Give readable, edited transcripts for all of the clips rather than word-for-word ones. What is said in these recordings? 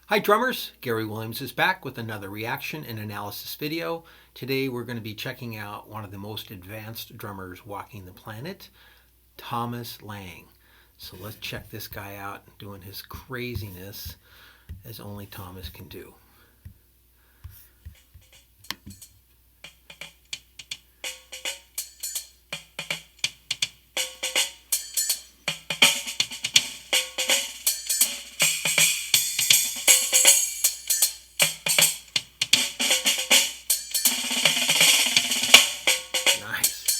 Hi drummers, Gary Williams is back with another reaction and analysis video. Today we're going to be checking out one of the most advanced drummers walking the planet, Thomas Lang. So let's check this guy out doing his craziness as only Thomas can do. Nice.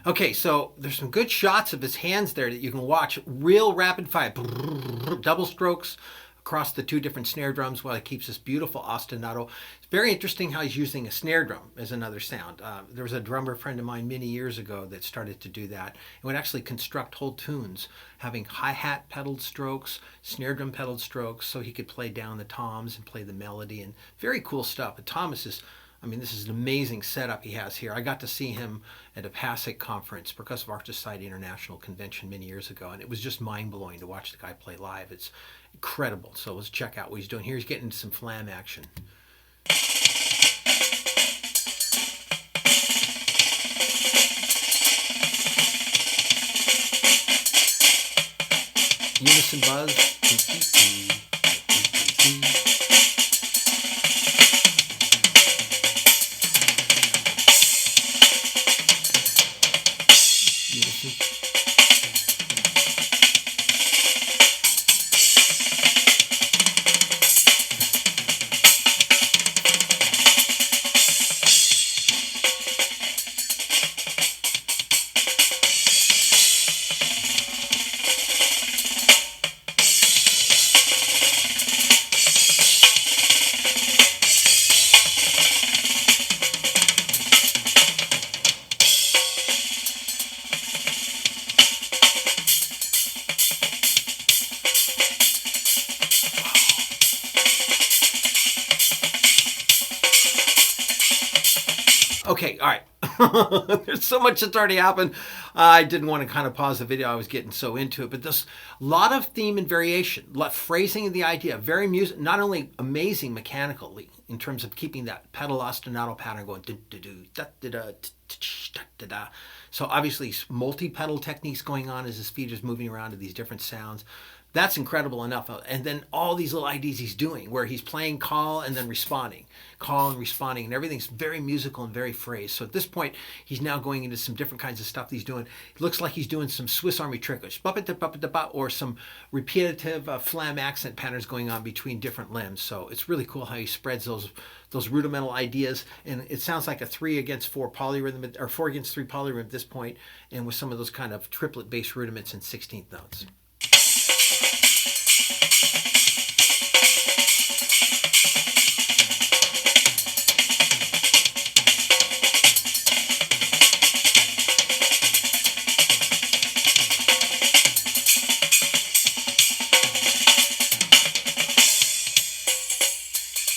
Okay, so there's some good shots of his hands there that you can watch. Real rapid fire, double strokes across the two different snare drums while he keeps this beautiful ostinato. It's very interesting how he's using a snare drum as another sound. There was a drummer friend of mine many years ago that started to do that and would actually construct whole tunes, having hi-hat pedaled strokes, snare drum pedaled strokes, so he could play down the toms and play the melody, and very cool stuff. But Thomas is, I mean, this is an amazing setup he has here. I got to see him at a PASIC conference, Percussive Art Society International Convention, many years ago, and it was just mind-blowing to watch the guy play live. It's incredible. So let's check out what he's doing here. He's getting into some flam action. Unison buzz. Okay, all right. There's so much that's already happened. I didn't want to kind of pause the video. I was getting so into it, but there's a lot of theme and variation, a lot of phrasing of the idea, very music, not only amazing mechanically in terms of keeping that pedal ostinato pattern going, do do do da da da da da da. So obviously multi-pedal techniques going on as his feet is moving around to these different sounds. That's incredible enough. And then all these little IDs he's doing where he's playing call and then responding, call and responding, and everything's very musical and very phrased. So at this point, he's now going into some different kinds of stuff he's doing. It looks like he's doing some Swiss Army trickers, or some repetitive flam accent patterns going on between different limbs. So it's really cool how he spreads those rudimental ideas. And it sounds like a 3-against-4 polyrhythm, or 4-against-3 polyrhythm at this point, and with some of those kind of triplet bass rudiments and 16th notes.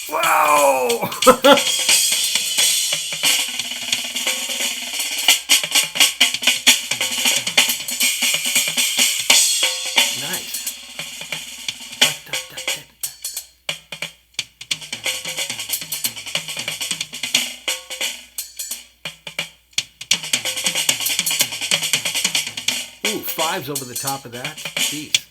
Wow! Nice. Ooh, 5s over the top of that. Jeez.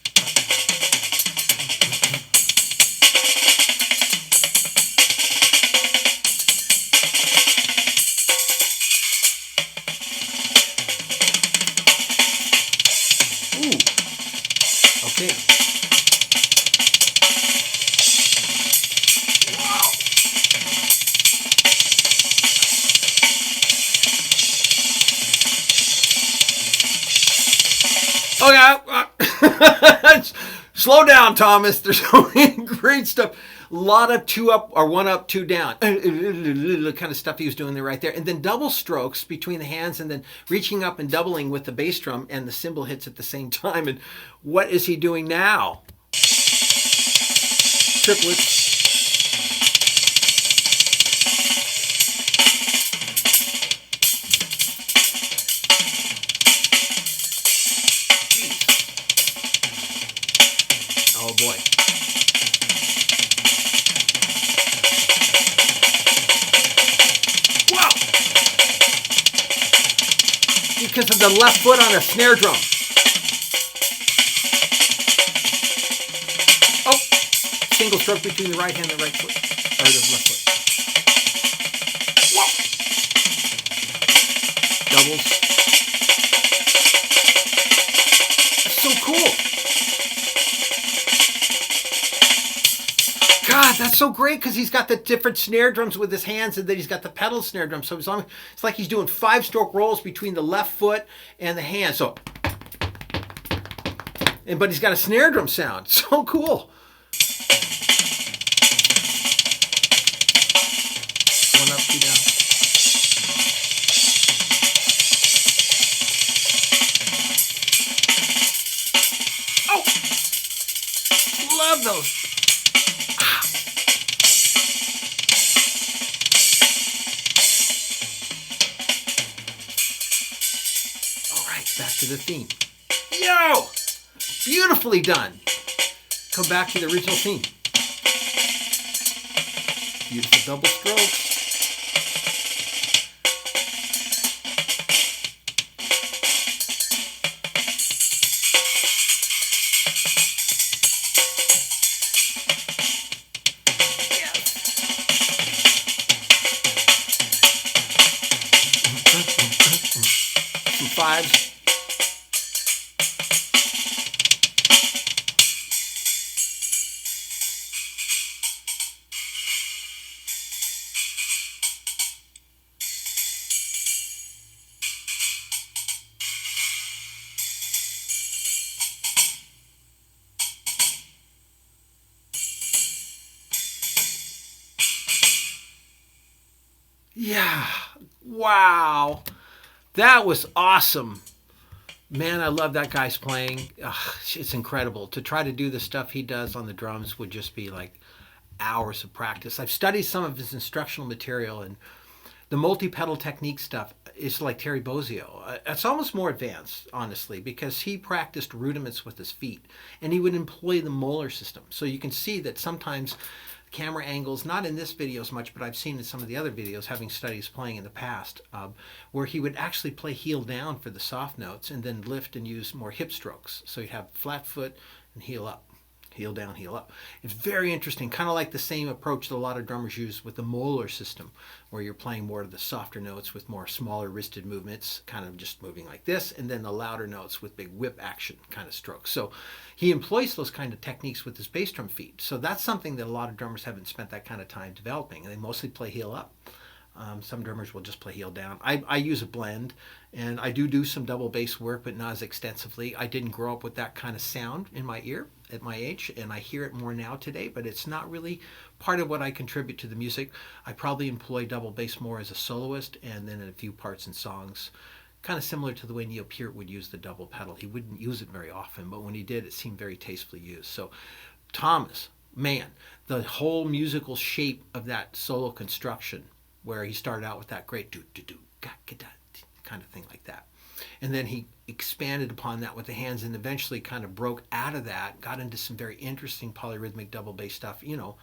Okay. Wow. Oh yeah. Slow down, Thomas. There's so many great stuff. A lot of 2 up or 1 up, 2 down. Kind of stuff he was doing there right there. And then double strokes between the hands and then reaching up and doubling with the bass drum and the cymbal hits at the same time. And what is he doing now? Triplets. because of the left foot on a snare drum. Oh, single stroke between the right hand and the right foot, or the left foot. Whoa. Doubles. That's so cool. God, that's so great because he's got the different snare drums with his hands, and then he's got the pedal snare drum. So it's like he's doing 5-stroke rolls between the left foot and the hand. So, but he's got a snare drum sound. So cool. One up, two down. Oh, love those. Back to the theme. Yo! Beautifully done. Come back to the original theme. Beautiful double strokes. Some fives. Yeah. Wow. That was awesome. Man, I love that guy's playing. Ugh, it's incredible. To try to do the stuff he does on the drums would just be like hours of practice. I've studied some of his instructional material, and the multi-pedal technique stuff is like Terry Bozzio. It's almost more advanced, honestly, because he practiced rudiments with his feet, and he would employ the molar system. So you can see that sometimes camera angles, not in this video as much, but I've seen in some of the other videos, having studies playing in the past, where he would actually play heel down for the soft notes and then lift and use more hip strokes. So you'd have flat foot and heel up, heel down, heel up. It's very interesting, kind of like the same approach that a lot of drummers use with the molar system, where you're playing more of the softer notes with more smaller wristed movements, kind of just moving like this, and then the louder notes with big whip action kind of strokes. So he employs those kind of techniques with his bass drum feet. So that's something that a lot of drummers haven't spent that kind of time developing, and they mostly play heel up. Some drummers will just play heel down. I use a blend, and I do some double bass work, but not as extensively. I didn't grow up with that kind of sound in my ear at my age, and I hear it more now today, but it's not really part of what I contribute to the music. I probably employ double bass more as a soloist, and then in a few parts and songs, kind of similar to the way Neil Peart would use the double pedal. He wouldn't use it very often, but when he did, it seemed very tastefully used. So Thomas, man, the whole musical shape of that solo construction, where he started out with that great do-do-do, ga-ga-da, kind of thing like that. And then he expanded upon that with the hands and eventually kind of broke out of that, got into some very interesting polyrhythmic double bass stuff, you know,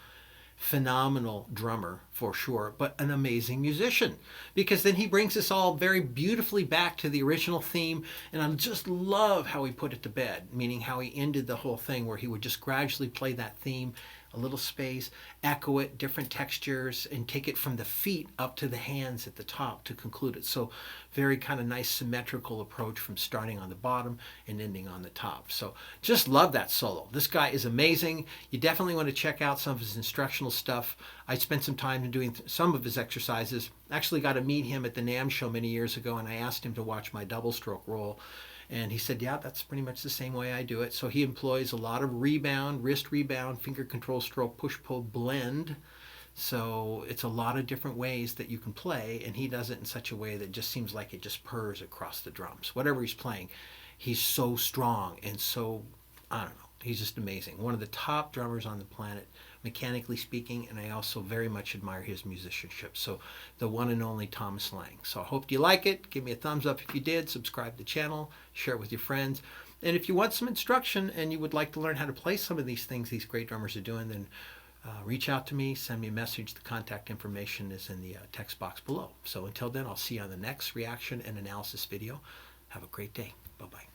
phenomenal drummer for sure, but an amazing musician, because then he brings us all very beautifully back to the original theme. And I just love how he put it to bed, meaning how he ended the whole thing, where he would just gradually play that theme, a little space, echo it, different textures, and take it from the feet up to the hands at the top to conclude it. So very kind of nice symmetrical approach from starting on the bottom and ending on the top. So just love that solo. This guy is amazing. You definitely want to check out some of his instructional stuff. I spent some time doing some of his exercises. Actually got to meet him at the NAMM show many years ago, and I asked him to watch my double stroke roll. And he said, yeah, that's pretty much the same way I do it. So he employs a lot of rebound, wrist rebound, finger control stroke, push-pull blend. So it's a lot of different ways that you can play, and he does it in such a way that just seems like it just purrs across the drums. Whatever he's playing, he's so strong and so, I don't know, he's just amazing. One of the top drummers on the planet, mechanically speaking, and I also very much admire his musicianship. So the one and only Thomas Lang. So I hope you like it. Give me a thumbs up if you did. Subscribe to the channel. Share it with your friends. And if you want some instruction and you would like to learn how to play some of these things these great drummers are doing, then reach out to me. Send me a message. The contact information is in the text box below. So until then, I'll see you on the next reaction and analysis video. Have a great day. Bye-bye.